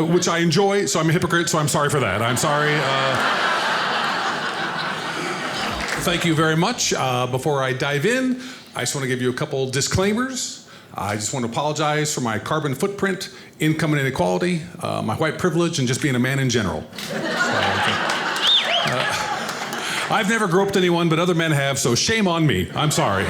which I enjoy, so I'm a hypocrite, so I'm sorry for that. I'm sorry. Thank you very much. Before I dive in, I just want to give you a couple disclaimers. I just want to apologize for my carbon footprint, income and inequality, my white privilege, and just being a man in general. I've never groped anyone, but other men have, so shame on me. I'm sorry.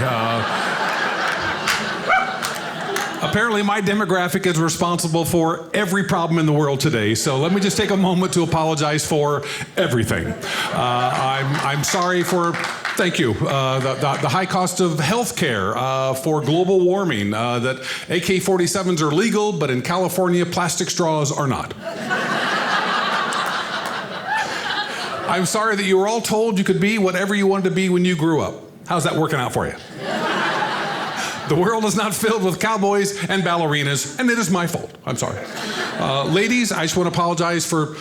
Apparently, my demographic is responsible for every problem in the world today, so let me just take a moment to apologize for everything. I'm sorry for, thank you, the high cost of health care, for global warming, that AK-47s are legal, but in California, plastic straws are not. I'm sorry that you were all told you could be whatever you wanted to be when you grew up. How's that working out for you? The world is not filled with cowboys and ballerinas, and it is my fault. I'm sorry. Ladies, I just want to apologize for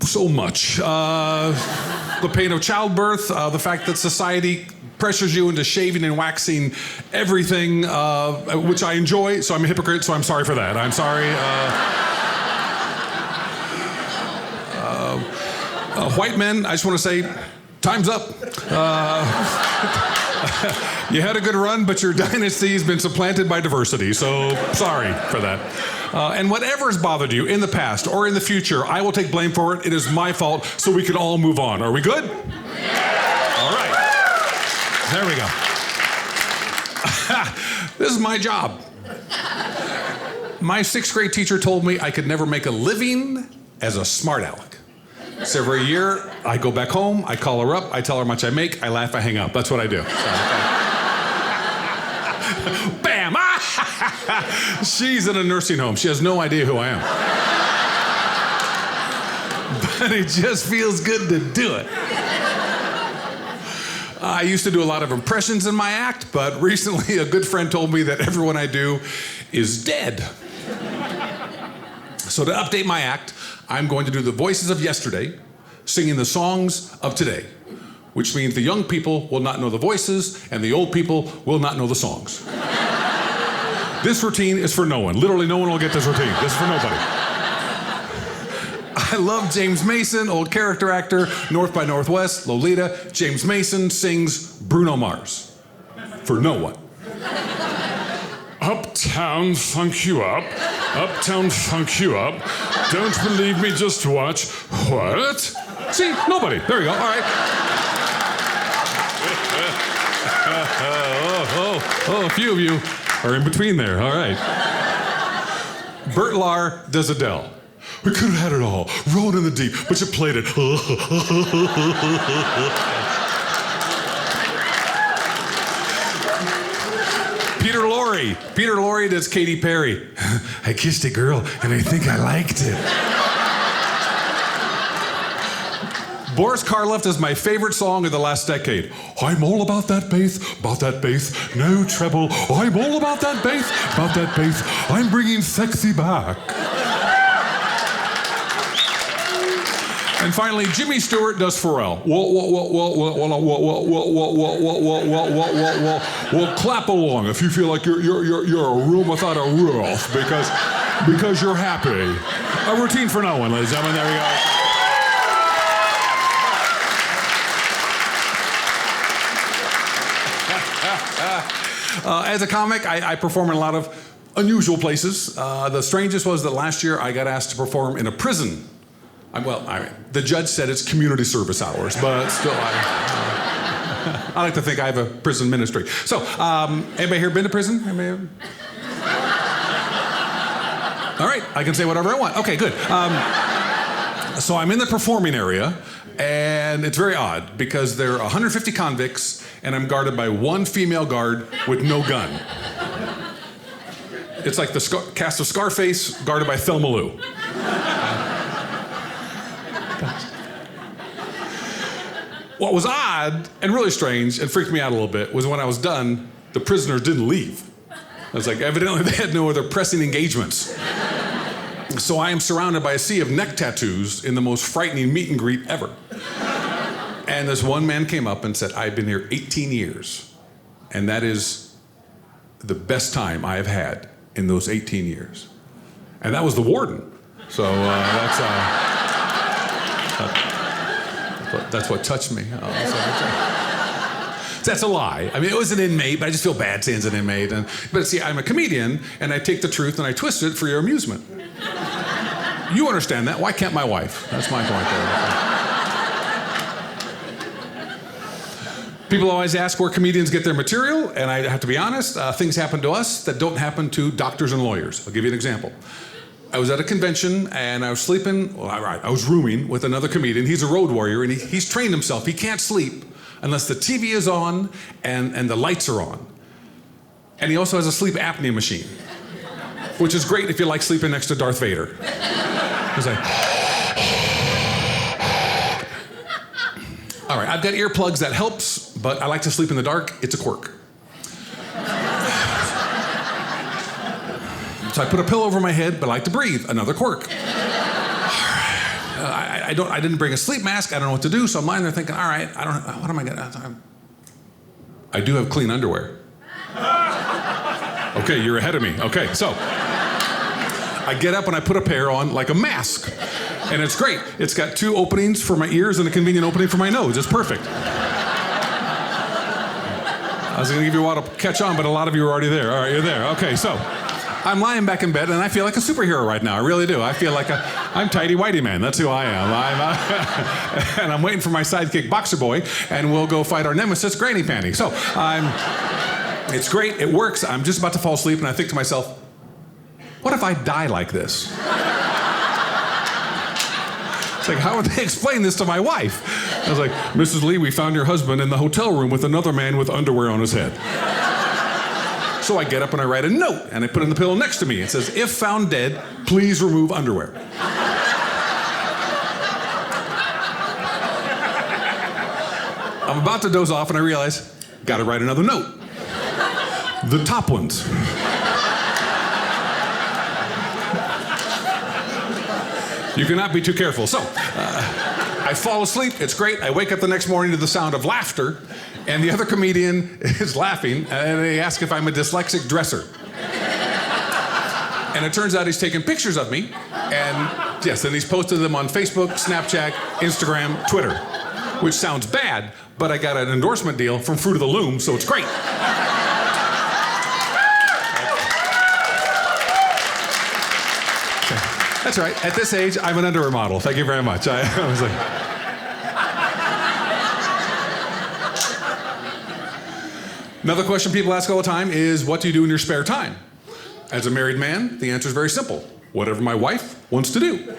so much. The pain of childbirth, the fact that society pressures you into shaving and waxing everything, which I enjoy, so I'm a hypocrite, so I'm sorry for that. I'm sorry. White men, I just want to say, time's up. You had a good run, but your dynasty has been supplanted by diversity, so sorry for that. And whatever's bothered you in the past or in the future, I will take blame for it. It is my fault, so we can all move on. Are we good? All right. There we go. This is my job. My sixth grade teacher told me I could never make a living as a smart aleck. So every year, I go back home, I call her up, I tell her how much I make, I laugh, I hang up. That's what I do. Bam! She's in a nursing home. She has no idea who I am. But it just feels good to do it. I used to do a lot of impressions in my act, but recently a good friend told me that everyone I do is dead. So to update my act, I'm going to do the voices of yesterday, singing the songs of today, which means the young people will not know the voices and the old people will not know the songs. This routine is for no one. Literally no one will get this routine. This is for nobody. I love James Mason, old character actor, North by Northwest, Lolita. James Mason sings Bruno Mars. For no one. Uptown funk you up. Uptown funk you up. Don't believe me, just watch. What? See, nobody. There you go. All right. A few of you are in between there. All right. Bert Lahr does Adele. We could have had it all. Rolling in the deep, but you played it. Peter Lorre does Katy Perry. I kissed a girl and I think I liked it. Boris Karloff is my favorite song of the last decade. I'm all about that bass, no treble. I'm all about that bass. I'm bringing sexy back. And finally, Jimmy Stewart does Pharrell. Well, clap along if you feel like you're a room without a roof because you're happy. A routine for no one, ladies and gentlemen. There we go. As a comic, I perform in a lot of unusual places. The strangest was that last year I got asked to perform in a prison. The judge said it's community service hours, but still, I like to think I have a prison ministry. So, anybody here been to prison? All right, I can say whatever I want. Okay, good. So I'm in the performing area, and it's very odd because there are 150 convicts, and I'm guarded by one female guard with no gun. It's like the cast of Scarface guarded by Thelma Lou. What was odd and really strange and freaked me out a little bit was when I was done, the prisoners didn't leave. I was like, evidently they had no other pressing engagements. So I am surrounded by a sea of neck tattoos in the most frightening meet and greet ever. And this one man came up and said, I've been here 18 years, and that is the best time I have had in those 18 years. And that was the warden. So that's what touched me. That's a lie. I mean, it was an inmate, but I just feel bad saying it's an inmate. But see, I'm a comedian, and I take the truth and I twist it for your amusement. You understand that. Why can't my wife? That's my point there. People always ask where comedians get their material, and I have to be honest, things happen to us that don't happen to doctors and lawyers. I'll give you an example. I was at a convention, and I was sleeping, I was rooming with another comedian. He's a road warrior, and he's trained himself. He can't sleep unless the TV is on and the lights are on. And he also has a sleep apnea machine, which is great if you like sleeping next to Darth Vader. He's like, all right, I've got earplugs, that helps, but I like to sleep in the dark. It's a quirk. So I put a pillow over my head, but I like to breathe. Another quirk. I didn't bring a sleep mask. I don't know what to do, so I'm lying there thinking, all right, what am I gonna? I do have clean underwear. Okay, you're ahead of me. Okay, so I get up and I put a pair on like a mask, and it's great. It's got 2 openings for my ears and a convenient opening for my nose. It's perfect. I was gonna give you a while to catch on, but a lot of you are already there. All right, you're there. Okay, so I'm lying back in bed, and I feel like a superhero right now. I really do. I feel like I'm Tidy Whitey Man. That's who I am. And I'm waiting for my sidekick, Boxer Boy, and we'll go fight our nemesis, Granny Panty. So it's great. It works. I'm just about to fall asleep, and I think to myself, what if I die like this? It's like, how would they explain this to my wife? I was like, Mrs. Lee, we found your husband in the hotel room with another man with underwear on his head. So I get up and I write a note, and I put it in the pillow next to me. It says, if found dead, please remove underwear. I'm about to doze off, and I realize, gotta write another note. The top ones. You cannot be too careful. So I fall asleep. It's great. I wake up the next morning to the sound of laughter, and the other comedian is laughing, and they ask if I'm a dyslexic dresser. And it turns out he's taken pictures of me, and yes, and he's posted them on Facebook, Snapchat, Instagram, Twitter, which sounds bad, but I got an endorsement deal from Fruit of the Loom, so it's great. That's right. At this age, I'm an underwear model. Thank you very much. I was like... Another question people ask all the time is, what do you do in your spare time? As a married man, the answer is very simple. Whatever my wife wants to do.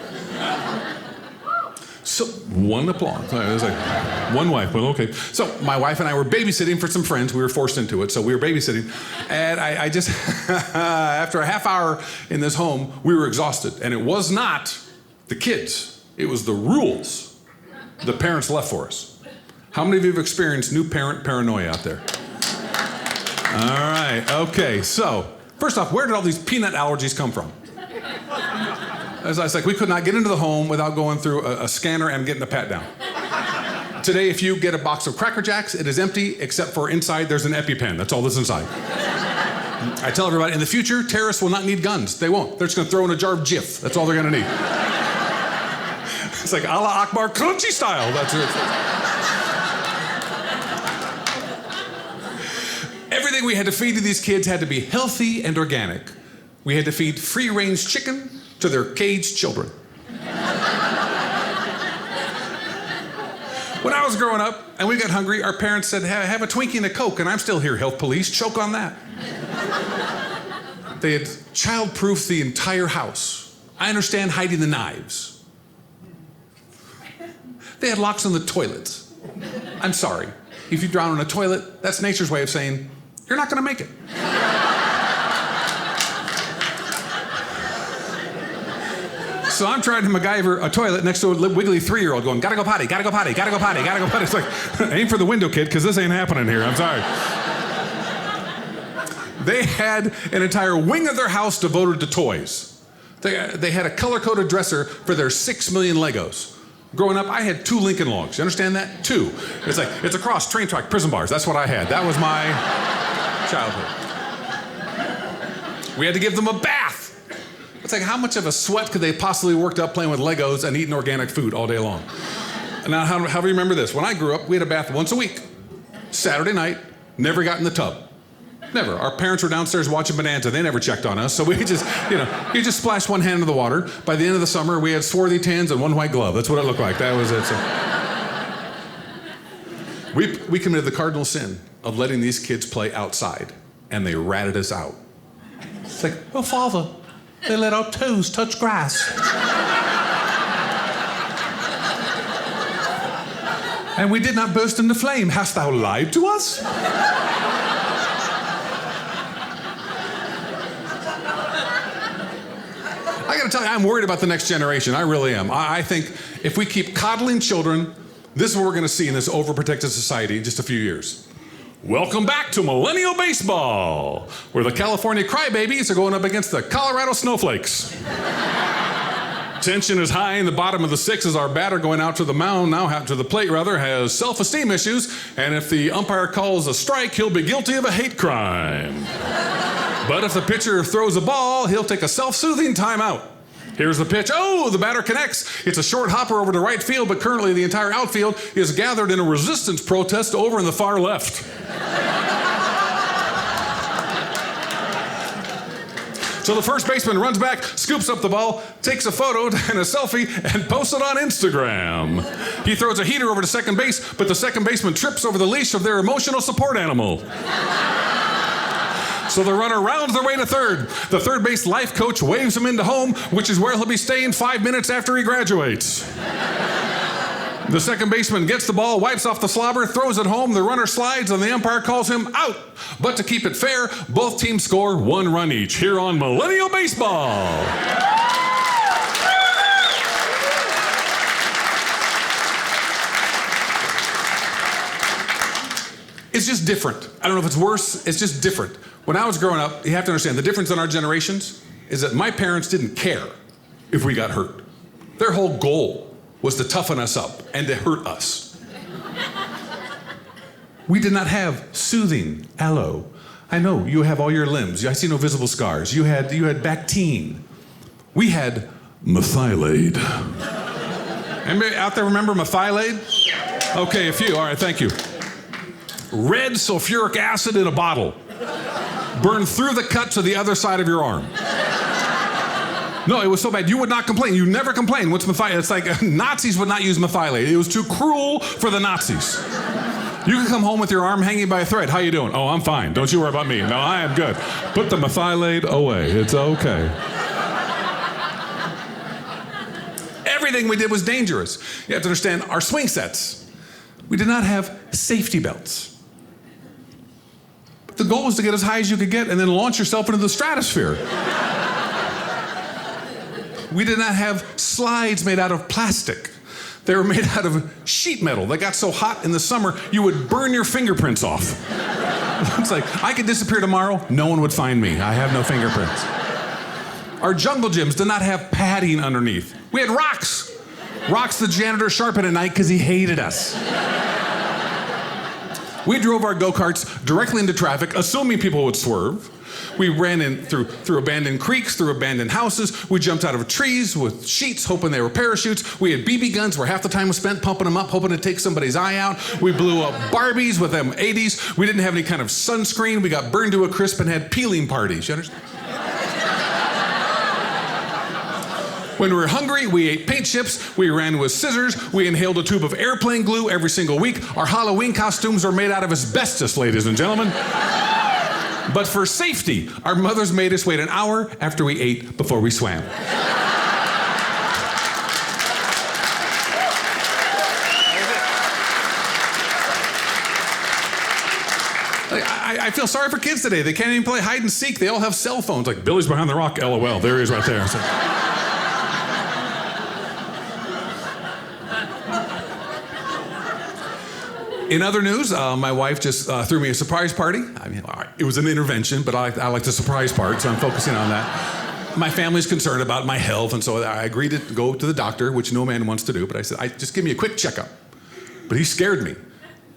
So, one applause. It was like, one wife, well, okay. So, my wife and I were babysitting for some friends. We were forced into it, so we were babysitting. And I just, after a half hour in this home, we were exhausted. And it was not the kids. It was the rules the parents left for us. How many of you have experienced new parent paranoia out there? All right, okay. So, first off, where did all these peanut allergies come from? As I was like, we could not get into the home without going through a scanner and getting a pat down. Today, if you get a box of Cracker Jacks, it is empty, except for inside there's an EpiPen. That's all that's inside. I tell everybody, in the future, terrorists will not need guns. They won't. They're just going to throw in a jar of Jif. That's all they're going to need. It's like Allah Akbar crunchy style. That's it. Everything we had to feed to these kids had to be healthy and organic. We had to feed free-range chicken to their caged children. When I was growing up and we got hungry, our parents said, have a Twinkie and a Coke, and I'm still here, health police, choke on that. They had child-proofed the entire house. I understand hiding the knives. They had locks on the toilets. I'm sorry. If you drown in a toilet, that's nature's way of saying, you're not gonna make it. So I'm trying to MacGyver a toilet next to a wiggly 3-year-old going, gotta go potty, gotta go potty, gotta go potty, gotta go potty. It's like, aim for the window, kid, because this ain't happening here, I'm sorry. They had an entire wing of their house devoted to toys. They had a color-coded dresser for their 6 million Legos. Growing up, I had 2 Lincoln Logs. You understand that? 2. It's like, it's a cross, train track, prison bars. That's what I had. That was my childhood. We had to give them a bath. It's like, how much of a sweat could they possibly worked up playing with Legos and eating organic food all day long? Now, how do you remember this? When I grew up, we had a bath once a week. Saturday night, never got in the tub. Never. Our parents were downstairs watching Bonanza. They never checked on us. So we just, you just splashed one hand in the water. By the end of the summer, we had swarthy tans and one white glove. That's what it looked like. That was it. So. We committed the cardinal sin of letting these kids play outside, and they ratted us out. It's like, oh, Father, they let our toes touch grass. And we did not burst into flame. Hast thou lied to us? I gotta tell you, I'm worried about the next generation. I really am. I think if we keep coddling children, this is what we're gonna see in this overprotected society in just a few years. Welcome back to Millennial Baseball, where the California crybabies are going up against the Colorado snowflakes. Tension is high in the bottom of the sixth as our batter going out to the plate, has self-esteem issues, and if the umpire calls a strike, he'll be guilty of a hate crime. But if the pitcher throws a ball, he'll take a self-soothing timeout. Here's the pitch. Oh, the batter connects. It's a short hopper over to right field, but currently the entire outfield is gathered in a resistance protest over in the far left. So the first baseman runs back, scoops up the ball, takes a photo and a selfie, and posts it on Instagram. He throws a heater over to second base, but the second baseman trips over the leash of their emotional support animal. So the runner rounds their way to third. The third base life coach waves him into home, which is where he'll be staying 5 minutes after he graduates. The second baseman gets the ball, wipes off the slobber, throws it home, the runner slides, and the umpire calls him out. But to keep it fair, both teams score 1 run each here on Millennial Baseball. It's just different. I don't know if it's worse, it's just different. When I was growing up, you have to understand, the difference in our generations is that my parents didn't care if we got hurt. Their whole goal was to toughen us up and to hurt us. We did not have soothing aloe. I know you have all your limbs. I see no visible scars. You had Bactine. We had methylate. Anybody out there remember methylate? Okay, a few. All right, thank you. Red sulfuric acid in a bottle. Burned through the cut to the other side of your arm. No, it was so bad. You would not complain. You never complain. What's methylate? It's like Nazis would not use methylate. It was too cruel for the Nazis. You can come home with your arm hanging by a thread. How you doing? Oh, I'm fine. Don't you worry about me. No, I am good. Put the methylate away. It's okay. Everything we did was dangerous. You have to understand, our swing sets, we did not have safety belts. The goal was to get as high as you could get and then launch yourself into the stratosphere. We did not have slides made out of plastic. They were made out of sheet metal. They got so hot in the summer, you would burn your fingerprints off. It's like, I could disappear tomorrow, no one would find me. I have no fingerprints. Our jungle gyms did not have padding underneath. We had rocks. Rocks the janitor sharpened at night because he hated us. We drove our go-karts directly into traffic, assuming people would swerve. We ran in through abandoned creeks, through abandoned houses. We jumped out of trees with sheets, hoping they were parachutes. We had BB guns where half the time was spent pumping them up, hoping to take somebody's eye out. We blew up Barbies with them 80s. We didn't have any kind of sunscreen. We got burned to a crisp and had peeling parties. You understand? When we were hungry, we ate paint chips, we ran with scissors, we inhaled a tube of airplane glue every single week. Our Halloween costumes are made out of asbestos, ladies and gentlemen. But for safety, our mothers made us wait an hour after we ate before we swam. I feel sorry for kids today. They can't even play hide and seek. They all have cell phones. Like, Billy's behind the rock, LOL. There he is right there. So. In other news, my wife just threw me a surprise party. I mean, it was an intervention, but I like the surprise part, so I'm focusing on that. My family's concerned about my health, and so I agreed to go to the doctor, which no man wants to do, but I said, just give me a quick checkup. But he scared me,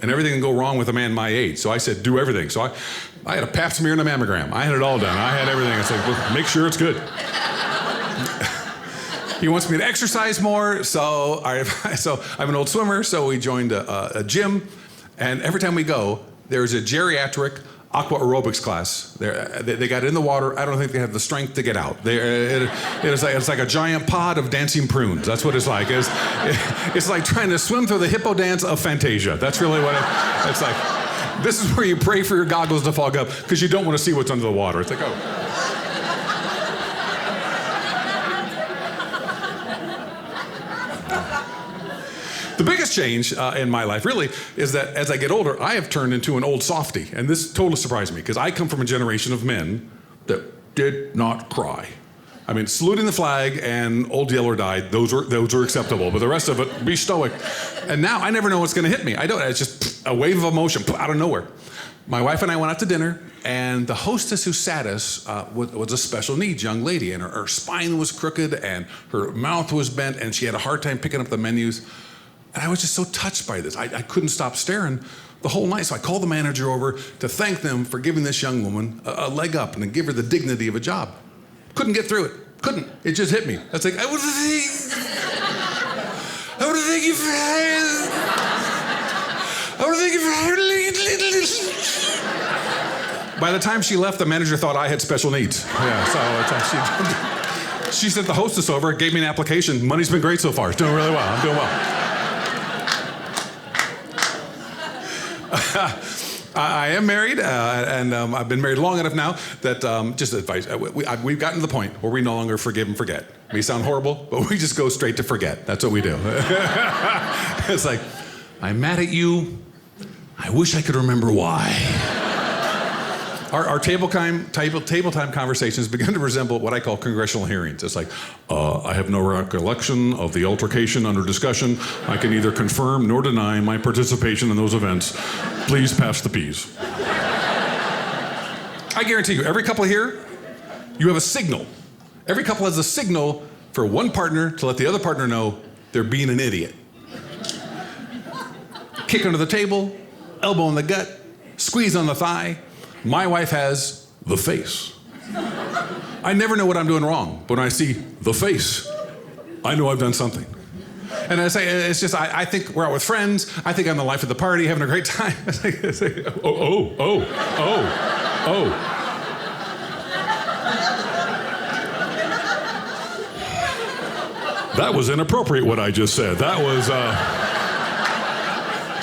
and everything can go wrong with a man my age, so I said, do everything. So I had a pap smear and a mammogram. I had it all done. I had everything. I said, well, make sure it's good. He wants me to exercise more, so I'm an old swimmer, so we joined a gym, and every time we go, there's a geriatric aqua aerobics class. They got in the water. I don't think they have the strength to get out. It's like a giant pod of dancing prunes. That's what it's like. It's like trying to swim through the hippo dance of Fantasia. That's really what it's like. This is where you pray for your goggles to fog up because you don't want to see what's under the water. It's like, oh. The biggest change in my life, really, is that as I get older, I have turned into an old softie. And this totally surprised me, because I come from a generation of men that did not cry. I mean, saluting the flag and Old Yeller died, those were acceptable. But the rest of it, be stoic. And now I never know what's going to hit me. I don't. It's just a wave of emotion out of nowhere. My wife and I went out to dinner, and the hostess who sat us was a special needs young lady. And her spine was crooked, and her mouth was bent, and she had a hard time picking up the menus. And I was just so touched by this. I couldn't stop staring the whole night. So I called the manager over to thank them for giving this young woman a leg up and to give her the dignity of a job. Couldn't get through it. Couldn't. It just hit me. That's like, I want to thank you for By the time she left, the manager thought I had special needs. Yeah, so she sent the hostess over, gave me an application. Money's been great so far. It's doing really well. I'm doing well. I am married, and I've been married long enough now that, just advice, we've gotten to the point where we no longer forgive and forget. It may sound horrible, but we just go straight to forget. That's what we do. It's like, I'm mad at you. I wish I could remember why. Our table time conversations begin to resemble what I call congressional hearings. It's like, I have no recollection of the altercation under discussion. I can neither confirm nor deny my participation in those events. Please pass the peas. I guarantee you, every couple here, you have a signal. Every couple has a signal for one partner to let the other partner know they're being an idiot. Kick under the table, elbow in the gut, squeeze on the thigh. My wife has the face. I never know what I'm doing wrong, but when I see the face, I know I've done something. And I say, it's just, I think we're out with friends. I think I'm the life of the party, having a great time. Oh. That was inappropriate, what I just said. That was,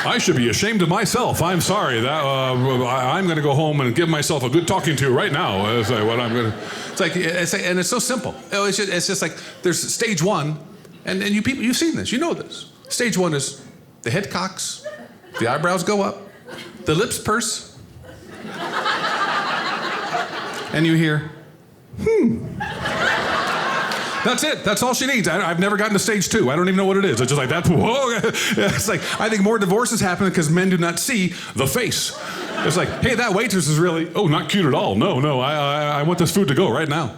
I should be ashamed of myself. I'm sorry. I'm going to go home and give myself a good talking to right now. It's like what I'm going to. And it's so simple. It's just like there's stage one, and you people, you've seen this. You know this. Stage one is the head cocks, the eyebrows go up, the lips purse, and you hear, That's it. That's all she needs. I've never gotten to stage two. I don't even know what it is. It's just like that. Whoa. It's like, I think more divorces happen because men do not see the face. It's like, hey, that waitress is really, not cute at all. No, I want this food to go right now.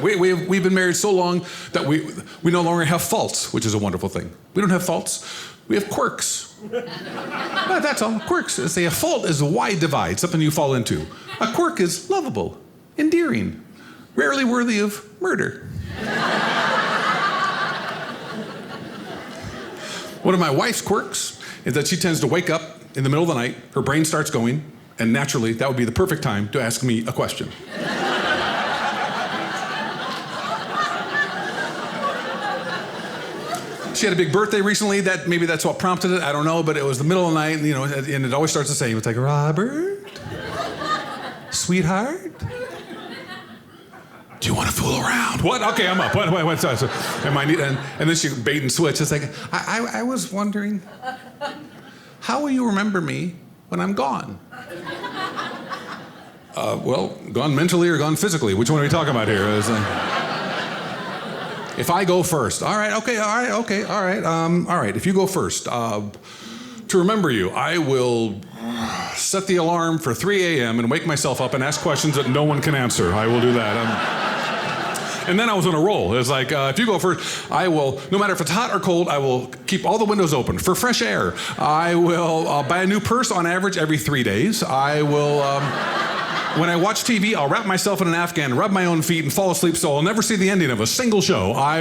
We've been married so long that we no longer have faults, which is a wonderful thing. We don't have faults. We have quirks. That's all. Quirks. A fault is a wide divide, something you fall into. A quirk is lovable, endearing, rarely worthy of murder. One of my wife's quirks is that she tends to wake up in the middle of the night, her brain starts going, and naturally, that would be the perfect time to ask me a question. She had a big birthday recently. Maybe that's what prompted it. I don't know, but it was the middle of the night, and it always starts the same. It's like, Robert, sweetheart, do you want to fool around? What? Okay, I'm up. What? So, and then she bait and switch. It's like, I was wondering, how will you remember me when I'm gone? Well, gone mentally or gone physically? Which one are we talking about here? If I go first. All right. If you go first, to remember you, I will set the alarm for 3 a.m. and wake myself up and ask questions that no one can answer. I will do that. And then I was on a roll. It's like, if you go first, I will, no matter if it's hot or cold, I will keep all the windows open for fresh air. I will buy a new purse on average every 3 days. I will... When I watch TV, I'll wrap myself in an Afghan, rub my own feet, and fall asleep, so I'll never see the ending of a single show. I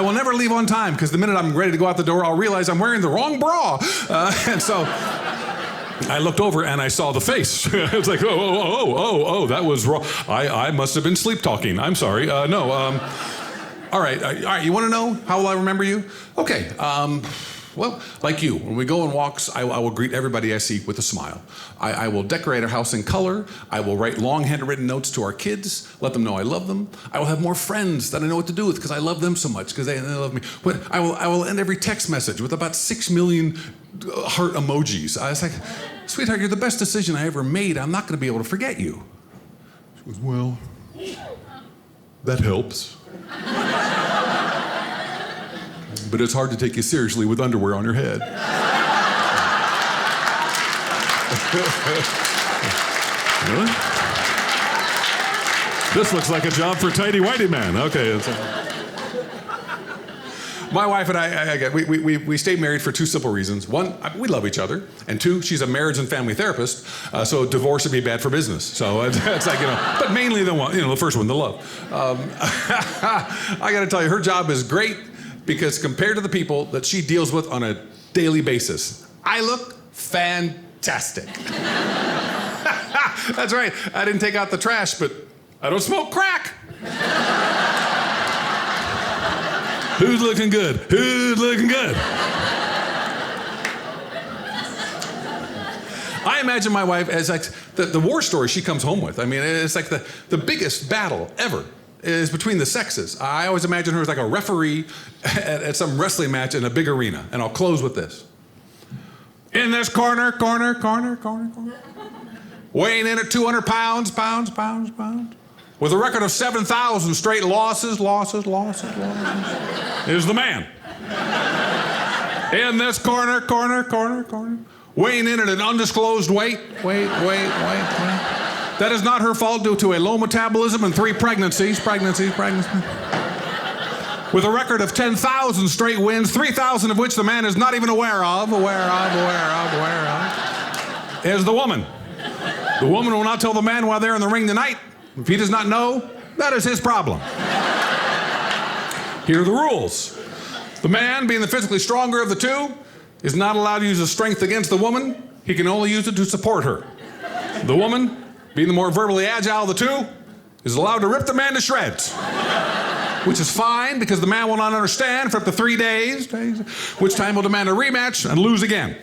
will never leave on time, because the minute I'm ready to go out the door, I'll realize I'm wearing the wrong bra. And so I looked over and I saw the face. It's like, oh, that was wrong. I must have been sleep talking. I'm sorry. No. All right. You want to know how will I remember you? Okay. Well, like you, when we go on walks, I will greet everybody I see with a smile. I will decorate our house in color. I will write long handwritten notes to our kids, let them know I love them. I will have more friends that I know what to do with because I love them so much because they love me. But I will end every text message with about 6 million heart emojis. I was like, sweetheart, you're the best decision I ever made. I'm not going to be able to forget you. She goes, well, that helps. But it's hard to take you seriously with underwear on your head. Really? This looks like a job for tidy whitey man. Okay. My wife and I we stayed married for 2 simple reasons. 1, we love each other. And 2, she's a marriage and family therapist, so divorce would be bad for business. So it's like, but mainly the first one, the love. I got to tell you, her job is great because compared to the people that she deals with on a daily basis, I look fantastic. That's right. I didn't take out the trash, but I don't smoke crack. Who's looking good? Who's looking good? I imagine my wife as like the war story she comes home with. I mean, it's like the biggest battle ever is between the sexes. I always imagine her as like a referee at some wrestling match in a big arena. And I'll close with this. In this corner. Weighing in at 200 pounds. With a record of 7,000 straight losses, is the man. In this corner. Weighing in at an undisclosed weight. Wait. That is not her fault due to a low metabolism and 3 pregnancies. With a record of 10,000 straight wins, 3,000 of which the man is not even aware of, is the woman. The woman will not tell the man while they're in the ring tonight. If he does not know, that is his problem. Here are the rules. The man, being the physically stronger of the 2, is not allowed to use his strength against the woman. He can only use it to support her. The woman, being the more verbally agile of the 2, is allowed to rip the man to shreds. Which is fine, because the man will not understand for up to 3 days, which time will demand a rematch and lose again.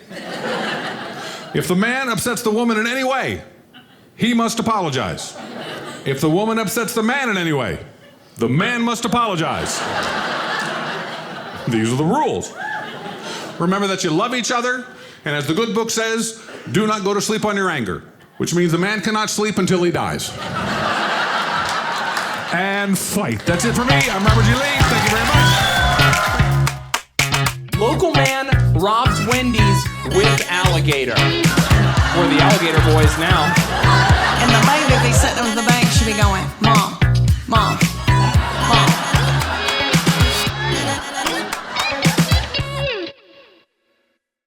If the man upsets the woman in any way, he must apologize. If the woman upsets the man in any way, the man must apologize. These are the rules. Remember that you love each other, and as the good book says, do not go to sleep on your anger, which means the man cannot sleep until he dies. And fight. That's it for me. I'm Robert G. Lee. Thank you very much. Local man robs Wendy's with alligator. We're the alligator boys now. And the lady, if he's sitting with the bank, should be going,